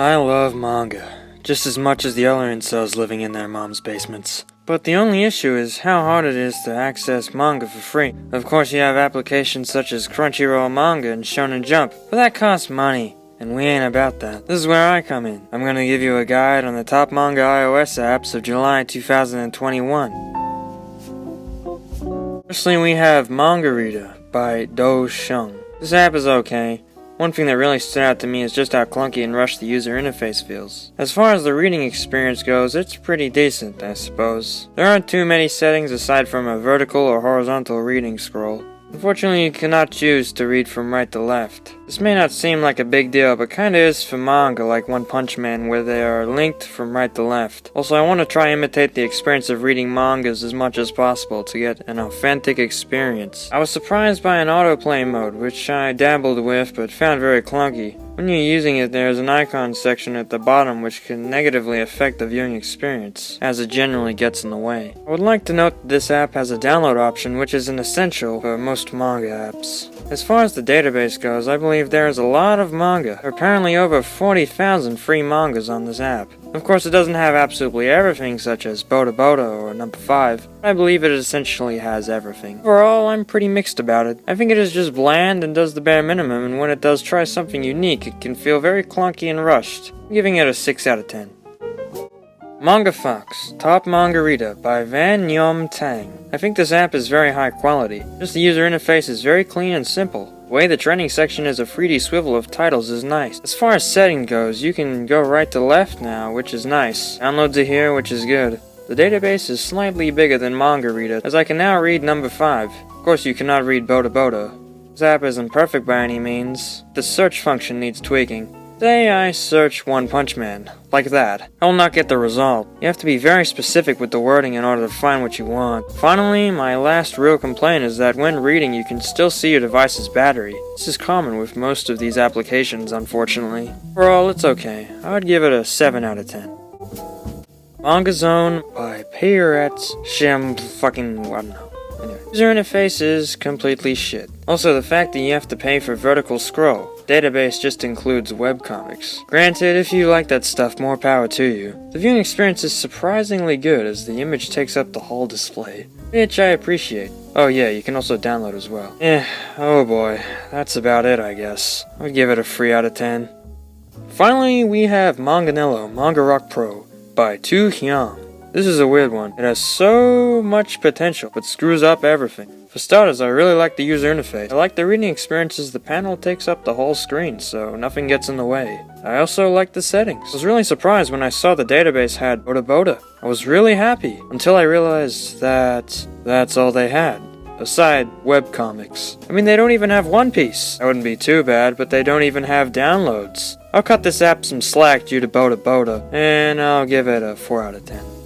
I love manga, just as much as the other incels living in their mom's basements. But the only issue is how hard it is to access manga for free. Of course, you have applications such as Crunchyroll Manga and Shonen Jump, but that costs money, and we ain't about that. This is where I come in. I'm gonna give you a guide on the top manga iOS apps of July 2021. Firstly, we have Manga Reader by Do Shung. This app is okay. One thing that really stood out to me is just how clunky and rushed the user interface feels. As far as the reading experience goes, it's pretty decent, I suppose. There aren't too many settings aside from a vertical or horizontal reading scroll. Unfortunately, you cannot choose to read from right to left. This may not seem like a big deal, but kinda is for manga like One Punch Man, where they are linked from right to left. Also, I want to try imitate the experience of reading mangas as much as possible to get an authentic experience. I was surprised by an autoplay mode, which I dabbled with but found very clunky. When you're using it, there is an icon section at the bottom which can negatively affect the viewing experience, as it generally gets in the way. I would like to note that this app has a download option, which is an essential for most manga apps. As far as the database goes, I believe there is a lot of manga. There are apparently over 40,000 free mangas on this app. Of course, it doesn't have absolutely everything, such as Boda Boda or Number 5, but I believe it essentially has everything. Overall, I'm pretty mixed about it. I think it is just bland and does the bare minimum, and when it does try something unique, it can feel very clunky and rushed. I'm giving it a 6 out of 10. Manga Fox, Top Manga Reader by Van Yom Tang. I think this app is very high quality. Just the user interface is very clean and simple. The way the trending section is a 3D swivel of titles is nice. As far as setting goes, you can go right to left now, which is nice. Downloads are here, which is good. The database is slightly bigger than Manga Reader, as I can now read Number 5. Of course, you cannot read Boda Boda. This app isn't perfect by any means. The search function needs tweaking. Say I search One Punch Man, like that. I will not get the result. You have to be very specific with the wording in order to find what you want. Finally, my last real complaint is that when reading you can still see your device's battery. This is common with most of these applications, unfortunately. Overall, it's okay. I would give it a 7 out of 10. Manga Zone by Pirates Shim fucking I don't know. Anyway, user interface is completely shit. Also, the fact that you have to pay for vertical scroll. Database just includes webcomics. Granted, if you like that stuff, more power to you. The viewing experience is surprisingly good as the image takes up the whole display, which I appreciate. Oh yeah, you can also download as well. Oh boy, that's about it I guess. I would give it a 3 out of 10. Finally, we have MangaNelo, Manga Rock Pro by Tu Hyun. This is a weird one. It has so much potential, but screws up everything. For starters, I really like the user interface. I like the reading experience as the panel takes up the whole screen, so nothing gets in the way. I also like the settings. I was really surprised when I saw the database had Boda Boda. I was really happy, until I realized that that's all they had. Aside webcomics. I mean, they don't even have One Piece. That wouldn't be too bad, but they don't even have downloads. I'll cut this app some slack due to Boda Boda, and I'll give it a 4 out of 10.